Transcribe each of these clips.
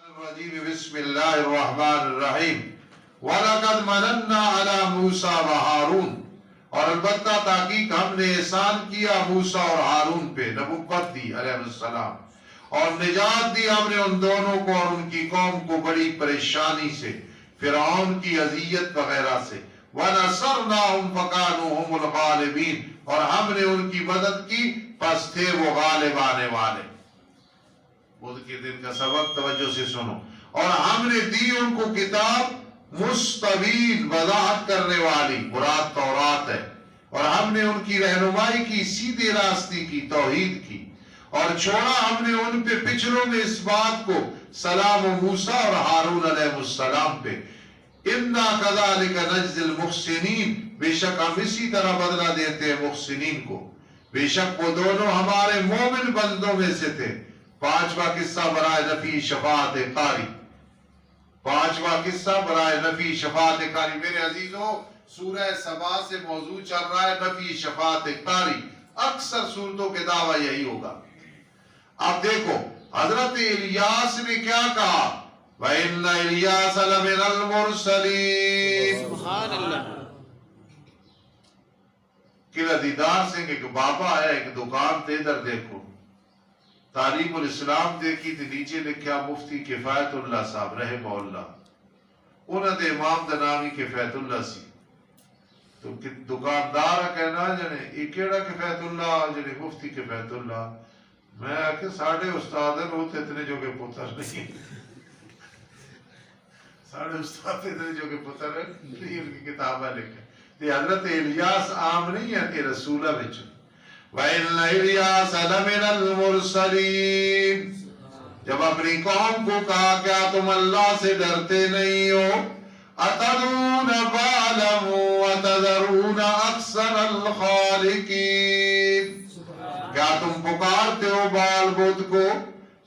الرجیم بسم اللہ الرحمن الرحیم وَلَقَدْ مَنَنَّا عَلَى مُوسَى وَحَارُونَ اور البتہ تحقیق ہم نے احسان کیا موسیٰ اور ہارون پہ، نبوت دی علیہ السلام، اور نجات دی ہم نے ان دونوں کو اور ان کی قوم کو بڑی پریشانی سے، فرعون کی اذیت وغیرہ سے، وَنَصَرْنَاهُمْ فَكَانُوا هُمُ الْغَالِبِينَ اور ہم نے ان کی مدد کی پس تھے وہ غالب آنے والے۔ بدھ کے دن کا سبق توجہ سے سنو۔ اور ہم نے دی ان کو کتاب مستبین وضاحت کرنے والی، مراد تورات ہے، اور ہم نے ان کی رہنمائی کی، سیدھی راستی کی، توحید کی، اور چھوڑا ہم نے ان پہ پچھلوں میں اس بات کو، سلام موسیٰ اور ہارون علیہ السلام پہ۔ اِنَّا كَذَلِكَ نَجْزِي الْمُحْسِنِينَ بے شک ہم اسی طرح بدلہ دیتے ہیں محسنین کو۔ بے شک وہ دونوں ہمارے مومن بندوں میں سے تھے۔ پانچواں قصہ برائے نفی شفاعت قاری، پانچواں قصہ برائے نفی شفاعت قاری۔ میرے عزیزوں، سورہ سبا سے موضوع چل رہا ہے نفی شفاعت قاری۔ اکثر صورتوں کے دعویٰ یہی ہوگا۔ اب دیکھو حضرت الیاس نے کیا کہا، وَإِنَّ إِلْيَاسَ لَمِنَ الْمُرْسَلِينَ۔ سبحان اللہ۔ قلعہ دیدار سنگھ ایک بابا ہے، ایک دکان تھے، ادھر دیکھو تعلیم الاسلام دیکھی تھی، نیچے لکھا مفتی کفایت اللہ صاحب رحمہ اللہ، انہوں نے امام دنامی کفایت اللہ سی تو دکاندار کہنا جنے یہ کیڑا کفایت اللہ جنے مفتی کفایت اللہ، میں کہ ساڑھے استادن ہوتے اتنے جو کہ پتر نہیں، ساڑھے استاد اتنے جو کہ پتر نہیں، ان کی کتابہ لکھے تے حضرت الیاس عام نہیں ہے کہ رسولہ بچ۔ وَإِنَّ إِلْيَاسَ لَمِنَ الْمُرْسَلِينَ جب اپنی قوم کو کہا کیا تم اللہ سے ڈرتے نہیں ہو، أَتَدْعُونَ بَعْلًا وَتَذَرُونَ أَكْثَرَ الْخَالِقِينَ کیا تم پکارتے ہو بال بت کو،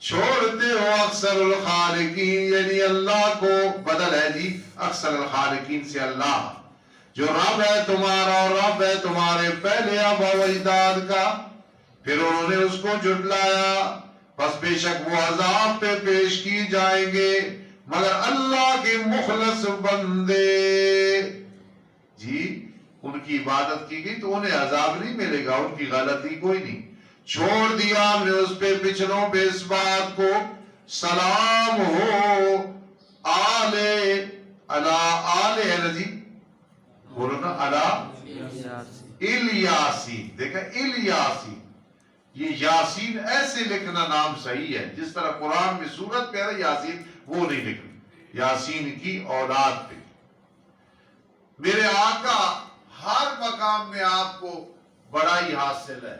چھوڑتے ہو اکثر الخالقین یعنی اللہ کو، بدل ہے جی اکثر الخالقین سے اللہ، جو رب ہے تمہارا اور رب ہے تمہارے پہلے آبا و اجداد کا۔ پھر انہوں نے اس کو جھٹلایا، پس بے شک وہ عذاب پہ پیش کی جائیں گے مگر اللہ کے مخلص بندے۔ جی ان کی عبادت کی گئی تو انہیں عذاب نہیں ملے گا، ان کی غلطی کوئی نہیں، چھوڑ دیا ہم نے اس پہ پچھلوں پہ اس بات کو، سلام ہو آلے آلے ہے نا جی، بولو نا الیاسی، دیکھا الیاسی، یہ یاسین ایسے لکھنا نام صحیح ہے جس طرح قرآن میں سورت پہ ہے یاسین، وہ نہیں لکھنا، یاسین کی اولاد پہ۔ میرے آقا ہر مقام میں آپ کو بڑائی حاصل ہے،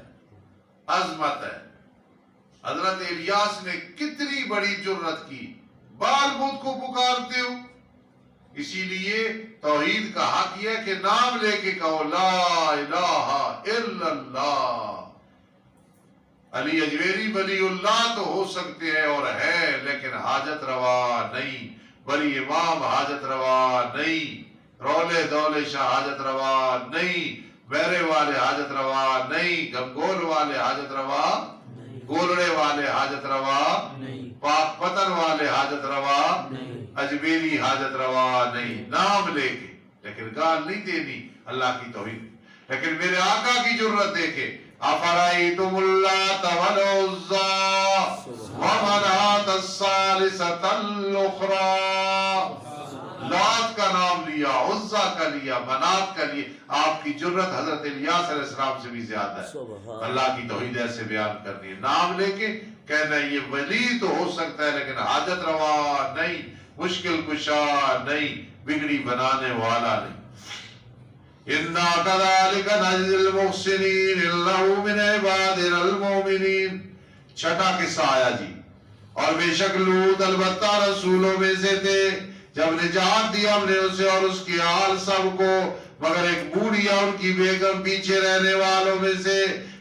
عظمت ہے۔ حضرت الیاس نے کتنی بڑی جرت کی، بال بت کو پکارتے ہو، اسی لیے توحید کا حق یہ کہ نام لے کے کہو لا الہ الا اللہ۔ علی اجویری ولی اللہ تو ہو سکتے ہیں اور ہے، لیکن حاجت روا نہیں، ولی امام حاجت روا نہیں، رولے دولے شاہ حاجت روا نہیں، بیرے والے حاجت روا نہیں، گنگول والے حاجت روا، گولڑے والے حاجت روا، پاک پتن والے حاجت روا، اجمیری حاجت روا نہیں، نام لے کے، لیکن گال نہیں دینی اللہ کی توحید۔ لیکن میرے آقا کی جرت دیکھے، افرائیتم اللات والعزى ومناة الثالثة الأخرى، لات کا نام لیا، عزا کا لیا، منات کا لیا۔ آپ کی جرت حضرت الیاس علیہ السلام سے بھی زیادہ ہے، اللہ کی توحید ایسے بیان کرنی ہے، نام لے کے کہنا یہ ولی تو ہو سکتا ہے لیکن حاجت روا نہیں، مشکل کشا نہیں، بگڑی بنانے والا نہیں۔ اِنَّا كَذَلِكَ نَجْزِي الْمُحْسِنِينَ إِنَّهُ مِنْ عِبَادِنَا الْمُؤْمِنِينَ۔ چھٹا قصہ آیا جی، اور بے شک لوط البتہ رسولوں میں سے تھے، جب نجات دی ہم نے اسے اور اس کی آل سب کو، مگر ایک بوڑھیا ان کی بیگم پیچھے رہنے والوں میں سے،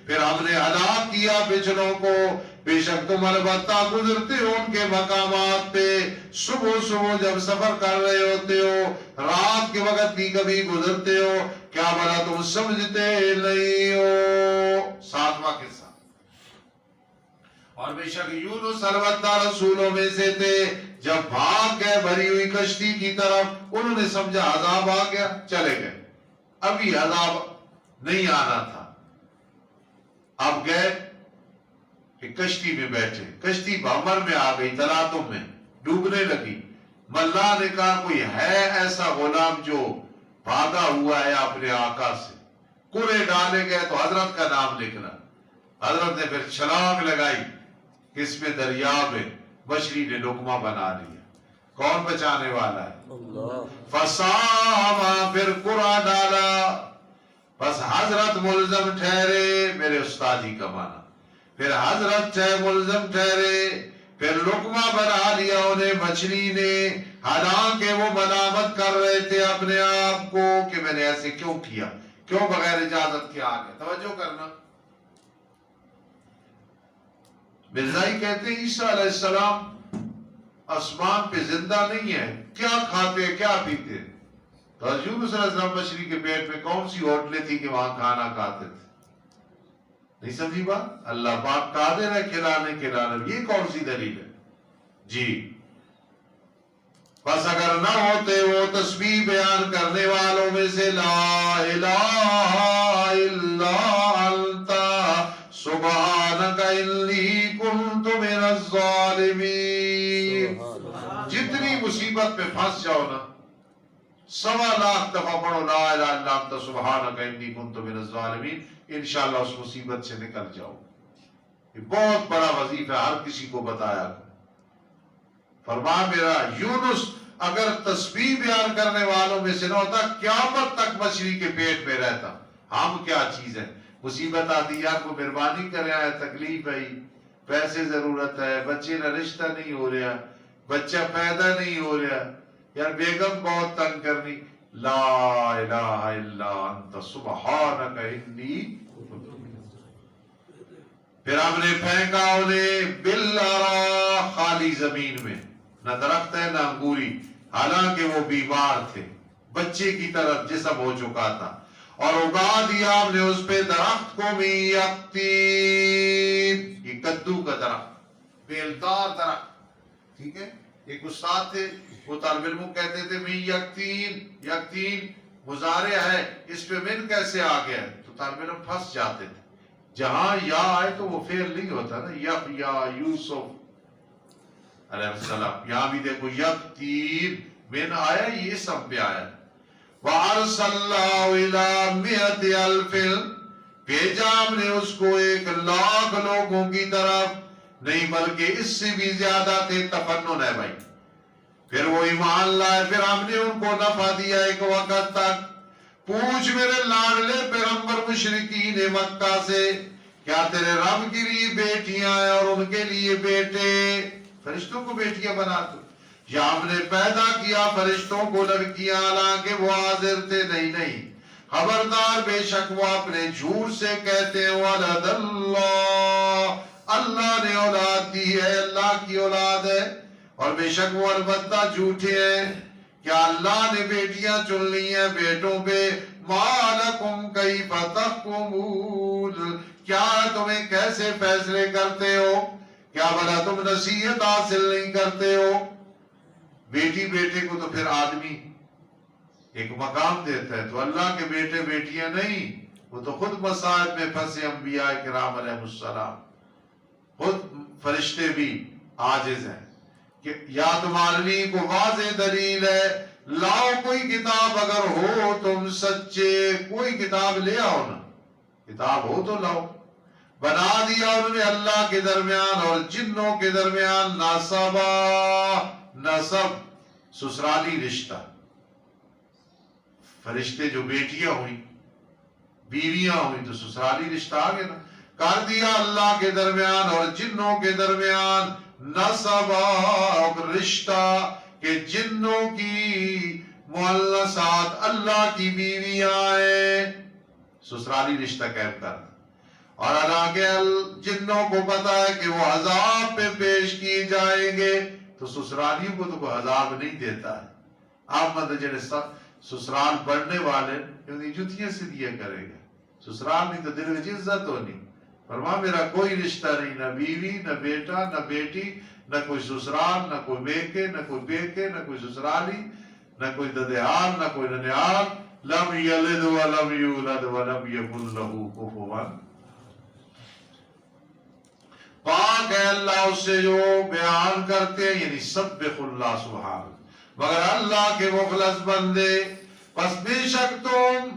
پھر ہم نے ہلاک کیا پچھلوں کو۔ بے شک تم البتہ گزرتے ہو ان کے مقامات پہ، صبح صبح جب سفر کر رہے ہوتے ہو، رات کے وقت بھی کبھی گزرتے ہو، کیا بھلا تم سمجھتے نہیں ہو۔ ساتواں قصہ، اور بے شک یونس البتہ رسولوں میں سے تھے، جب بھاگ گئے بھری ہوئی کشتی کی طرف انہوں نے سمجھا عذاب آ گیا، چلے گئے، ابھی عذاب نہیں آنا تھا، اب گئے کہ کشتی میں بیٹھے، کشتی بھنور میں آ گئی، تلاطم میں ڈوبنے لگی، ملا نے کہا کوئی ہے ایسا غلام جو بھاگا ہوا ہے اپنے آقا سے، کوڑے ڈالے گئے تو حضرت کا نام نکلا، حضرت نے پھر چھلانگ لگائی، اس میں دریا میں مچھلی نے لقمہ بنا لیا، کون بچانے والا ہے؟ اللہ۔ فساہما، پھر قرآن ڈالا، بس حضرت ملزم ٹھہرے، میرے استادی کا معنی، پھر حضرت ملزم ٹھہرے، پھر لقمہ بنا لیا انہیں مچھلی نے، حالانکہ وہ ملامت کر رہے تھے اپنے آپ کو کہ میں نے ایسے کیوں کیا، کیوں بغیر اجازت کے آگے۔ توجہ کرنا، مرزائی کہتے ہیں عیسیٰ علیہ السلام آسمان پہ زندہ نہیں ہے، کیا کھاتے کیا پیتے؟ تو یونس علیہ السلام مچھلی کے پیٹ میں کون سی ہوٹلیں تھی کہ وہاں کھانا کھاتے تھے؟ نہیں سمجھی بات؟ اللہ پاک قادر ہے کھلانے، یہ کون سی دلیل ہے؟ جی بس اگر نہ ہوتے وہ تسبیح بیان کرنے والوں میں سے لا الہ الا انت سبحانک انی کنت من الظالمین، جتنی مصیبت میں پھنس جاؤ نا، 1.25 دفعہ پڑھو لا الہ الا انت سبحانک انی کنت من الظالمین، انشاءاللہ اس مصیبت سے نکل جاؤ۔ یہ بہت بڑا وظیفہ ہر کسی کو بتایا۔ فرمایا میرا یونس اگر تسبیح بیان کرنے والوں میں سے نہ ہوتا قیامت تک مچھلی کے پیٹ میں رہتا۔ ہم کیا چیز ہے، مصیبت آتی ہے، آپ کو مہربانی کرے آئے، تکلیف ہے، پیسے ضرورت ہے، بچے کا رشتہ نہیں ہو رہا، بچہ پیدا نہیں ہو رہا، یار بیگم بہت تنگ کرنی، لا الہ الا انت سبحانک انی، پھر ہم نے پھینکا انہیں بالارا، خالی زمین میں، نہ درخت ہے نہ انگوری، حالانکہ وہ بیمار تھے، بچے کی طرف جسم ہو چکا تھا، اور اگا دیا ہم نے اس پہ درخت کو من یقطین، یہ کدو کا درخت، بیلدار درخت، ٹھیک ہے۔ ایک استاد تھے، وہ طالب علم کہتے تھے من یقطین، یقطین مضارع ہے، اس پہ من کیسے آ گیا، تو طالب علم پھنس جاتے تھے، جہاں یا آئے تو وہ فعل نہیں ہوتا نا، یا یوسف علیہ السلام، یہاں بھی دیکھو یقطین من آیا، یہ اسم پہ آیا۔ وَأَرْسَلْنَاهُ إِلَىٰ مِئَةِ أَلْفٍ، بھیجا ہم نے اس کو 1,00,000 لوگوں کی طرف، نہیں بلکہ اس سے بھی زیادہ تھے، تفنن ہے بھائی، پھر وہ ایمان لائے، پھر ہم نے ان کو نفع دیا ایک وقت تک۔ پوچھ میرے لاڈلے پیغمبر مشرکین مکہ سے، کیا تیرے رب کے لیے بیٹیاں ہیں اور ان کے لیے بیٹے؟ فرشتوں کو بیٹیاں بنا دو، یا ہم نے پیدا کیا فرشتوں کو لڑکیاں، حالانکہ وہ حاضر تھے؟ نہیں، خبردار، بے شک وہ اپنے جھوٹ سے کہتے ہیں ولد اللہ، اللہ نے اولاد دی ہے، اللہ کی اولاد ہے، اور بے شک وہ البتہ جھوٹے ہیں۔ کیا اللہ نے بیٹیاں چن لی ہیں بیٹوں پہ؟ ما لکم کیف تحکمون، کیا تمہیں کیسے فیصلے کرتے ہو؟ کیا بھلا تم نصیحت حاصل نہیں کرتے ہو؟ بیٹی بیٹے کو تو پھر آدمی ایک مقام دیتا ہے، تو اللہ کے بیٹے بیٹیاں نہیں، وہ تو خود مصائب میں پھنسے، انبیاء کرام علیہ السلام، خود فرشتے بھی عاجز ہیں کہ یا تمہارے لیے کو واضح دلیل ہے، لاؤ کوئی کتاب اگر ہو تم سچے، کوئی کتاب لے آؤ نا، کتاب ہو تو لاؤ۔ بنا دیا انہوں نے اللہ کے درمیان اور جنوں کے درمیان نسب، سسرالی رشتہ، فرشتے جو بیٹیاں ہوئی، بیویاں ہوئی، تو سسرالی رشتہ آ گیا نا، کر دیا اللہ کے درمیان اور جنوں کے درمیان نسب، رشتہ کہ جنوں کی مؤنثات اللہ کی بیویاں ہیں، سسرالی رشتہ قائم کر، اور حالانکہ جنوں کو پتا ہے کہ وہ عذاب پہ پیش کیے جائیں گے، تو سسرالیوں کو تو کوئی عذاب نہیں دیتا ہے۔ آپ مطلب جنہیں سسرال بڑھنے والے جتیاں سے دیا کرے گا، سسرال نہیں تو دل میں عزت ہونی، فرما میرا کوئی رشتہ نہیں، نہ بیوی نہ بیٹا نہ بیٹی نہ کوئی سسرال نہ کوئی بیکے نہ کوئی بیکے نہ کوئی سسرالی نہ کوئی ددیال نہ کوئی ننیال، لم یلد ولم یولد ولم یکن لہ کفوا۔ پاک ہے اللہ اس سے جو بیان کرتے ہیں، یعنی سبح اللہ سبحان، مگر اللہ کے مخلص بندے، پس بے شک تم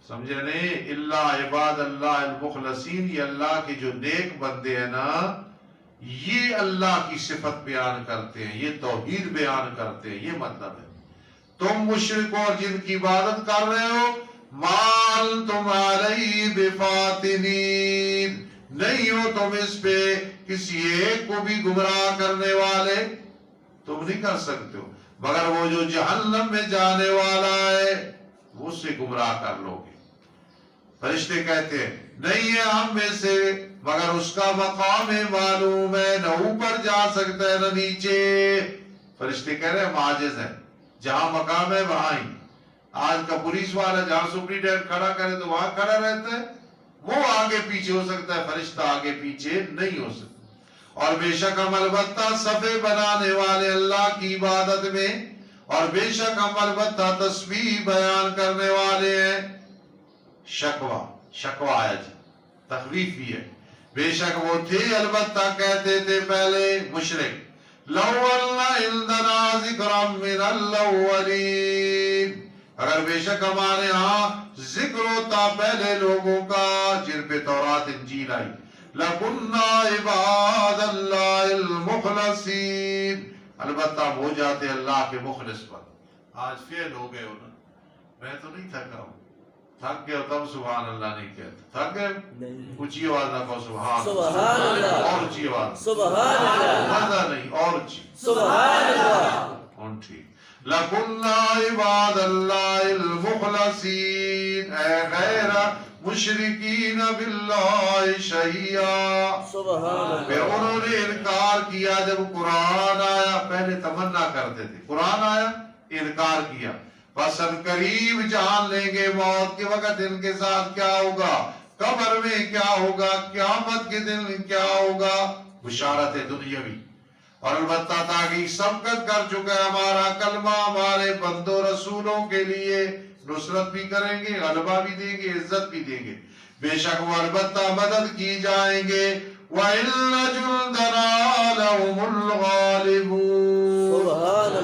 سمجھے نہیں، اللہ عباد اللہ المخلصین، یہ اللہ کے جو نیک بندے ہیں نا، یہ اللہ کی صفت بیان کرتے ہیں، یہ توحید بیان کرتے ہیں، یہ مطلب ہے۔ تم مشرکوں اور جن کی عبادت کر رہے ہو، مال تم علیہ بفاتنین، نہیں ہو تم اس پہ کسی ایک کو بھی گمراہ کرنے والے، تم نہیں کر سکتے ہو، مگر وہ جو جہنم میں جانے والا ہے وہ سے گمراہ کر لو گے۔ فرشتے کہتے ہیں نہیں ہے ہم میں سے، مگر اس کا مقام معلوم ہے، نہ اوپر جا سکتا ہے نہ نیچے۔ فرشتے کہہ رہے ہیں ہم عاجز ہیں، جہاں مقام ہے وہاں ہی۔ آج کا پولیس والا جہاں سپرینٹینڈنٹ کھڑا کرے تو وہاں کھڑا رہتا ہے، وہ آگے پیچھے ہو سکتا ہے، فرشتہ آگے پیچھے نہیں ہو سکتا۔ اور بے شک ہم البتہ صفے بنانے والے اللہ کی عبادت میں، اور بے شک ہم البتہ تسبیح بیان کرنے والے ہیں۔ شکوہ آیا جی، تخویف بھی ہے۔ بے شک وہ تھے البتہ کہتے تھے پہلے مشرک، لو اللہ عندنا ذکرا من الاولین، اگر بے شک ہمارے ہاں ذکر ہوتا پہلے لوگوں کا جن پہ تورات انجیل آئی، لَكُنَّا عِبَادَ اللَّهِ الْمُخْلَصِينَ، البتہ ہم ہو جاتے اللہ کے مخلص پر۔ آج فیل ہو گئے ہو نا، میں تو نہیں تھکا ہوں، تھک گئے ہو تب سبحان اللہ نہیں کہتے، تھک گئے اونچی آواز نہ کہو سبحان اللہ، اور اونچی آواز سبحان اللہ، مزہ نہیں اور اونچی سبحان اللہ، اور ٹھیک۔ لَكُنَّا عِبَادَ اللَّهِ الْمُخْلَصِينَ، اے غیر مشرکین باللہ شیعہ، پھر انہوں نے انکار کیا جب قرآن آیا، پہلے تمنا کرتے تھے، قرآن آیا انکار کیا، بس ان قریب جان لیں گے موت کے وقت ان کے ساتھ کیا ہوگا، قبر میں کیا ہوگا، قیامت کے دن کیا ہوگا، بشارت دنیاوی۔ اور البتہ تاکہ سبقت کر چکا ہے ہمارا کلمہ ہمارے بندوں رسولوں کے لیے، نصرت بھی کریں گے، غلبہ بھی دیں گے، عزت بھی دیں گے، بے شک وہ البتہ مدد کی جائیں گے۔ وَإِنَّ جُندَنَا لَهُمُ الْغَالِبُونَ،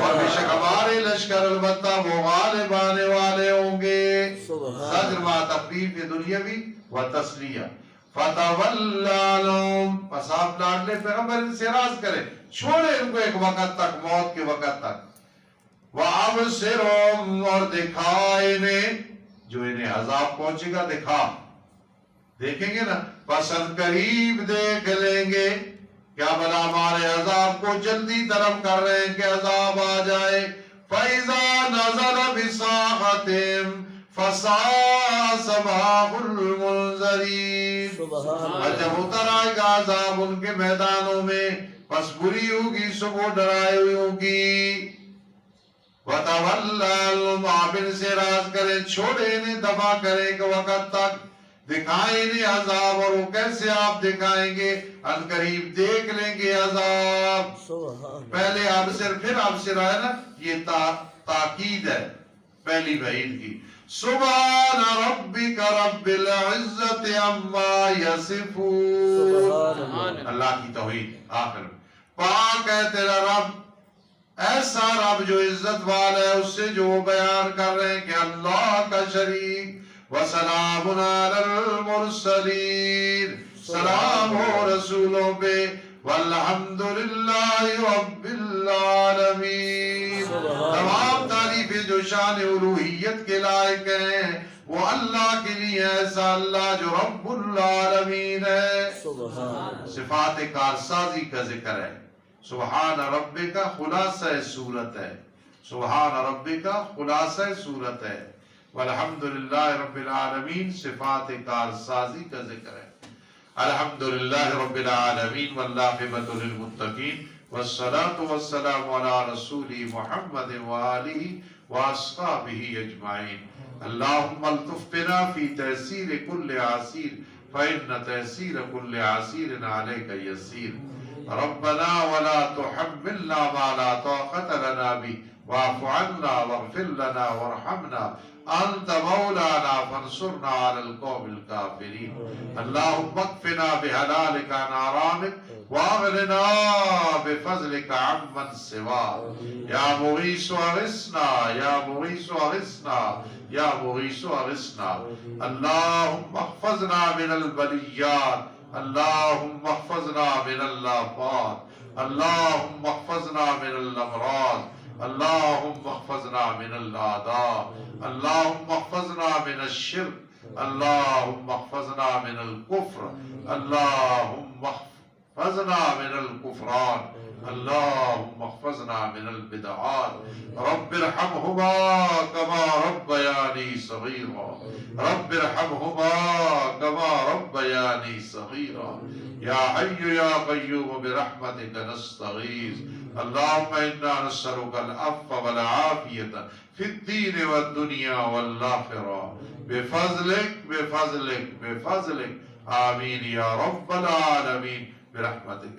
اور بے شک ہمارے لشکر البتہ وہ غالب آنے والے ہوں گے۔ زجر ما تخفیف دنیاوی و تسلیہ۔ فَتَوَلَّ عَنْهُمْ، پس آپ لاڈلے پیغمبر ان سے راز کریں، چھوڑے ان کو ایک وقت تک، موت کے وقت تک۔ وَأَبْصِرْهُمْ، اور دکھا انہیں، جو انہیں عذاب پہنچے گا دکھا، دیکھیں گے نا، پس ان قریب دیکھ لیں گے، کیا بلا ہمارے عذاب کو جلدی طلب کر رہے ہیں کہ عذاب آ جائے۔ فَإِذَا نَزَلَ بِسَاحَتِهِمْ فَسَاءَ صَبَاحُ الْمُنذَرِينَ، اور جب اتر آئے گا عذاب ان کے میدانوں میں، پس بری ہوگی صبح ڈرائے ہوئی ہوگی۔ وَتَوَلَّ عَنْهُمْ، آپ ان سے راز کریں، چھوڑے انہیں، دبا کریں کہ وقت تک، دکھائیں انہیں عذاب، اور وہ کیسے آپ دکھائیں گے، ان قریب دیکھ لیں گے عذاب۔ پہلے ابصر پھر ابصر آیا نا، یہ تاکید ہے پہلی وعید کی۔ سبحان ربک رب العزت عما یصفون، اللہ کی توحید آخر میں، پاک ہے تیرا رب، ایسا رب جو عزت والا ہے اس سے جو بیان کر رہے ہیں کہ اللہ کا شریک۔ وَسَلَامٌ عَلَى الْمُرْسَلِينَ، سلام ہو رسولوں پہ، وَالْحَمْدُ لِلَّهِ رَبِّ الْعَالَمِينَ، تمام تعریفیں جو شان الوہیت کے لائق ہیں وہ اللہ کے لیے، ایسا اللہ جو رب العالمین ہے۔ صفات کارسازی کا ذکر ہے، سبحان ربک کا خلاصہ صورت ہے، سبحان ربک کا خلاصہ صورت ہے، والحمدللہ رب العالمین صفات کارسازی کا ذکر ہے۔ الحمدللہ رب العالمین والعاقبۃ للمتقین، والصلاة والسلام علی رسول محمد وآلہ واصحابہ اجمعین۔ اللہم الطف بنا فی تیسیر کل عسیر، فإن تيسير كل عسير عليك يسير ربنا ولا تحملنا ما لا طاقة لنا به واعف عنا واغفر لنا وارحمنا أنت مولانا فانصرنا على القوم الكافرين اللهم اكفنا بحلالك عن حرامك واغننا بفضلك عمن سواك يا مغيث أغثنا يا مغيث أغثنا يا مغيث أغثنا اللهم احفظنا من البليات اللهم احفظنا من الآفات اللهم احفظنا من الأمراض اللهم احفظنا من الأعداء اللهم احفظنا من الشرك اللهم احفظنا من الكفر اللهم احفظنا من الكفران اللهم احفظنا من البدعات رب ارحمهما كما ربياني صغيرا رب ارحمهما كما ربياني صغيرا يا حي يا قيوم برحمتك نستغيث اللهم إنا نسألك العفو والعافية في الدين والدنيا والآخرة بفضلك بفضلك بفضلك آمين يا رب العالمين برحمتك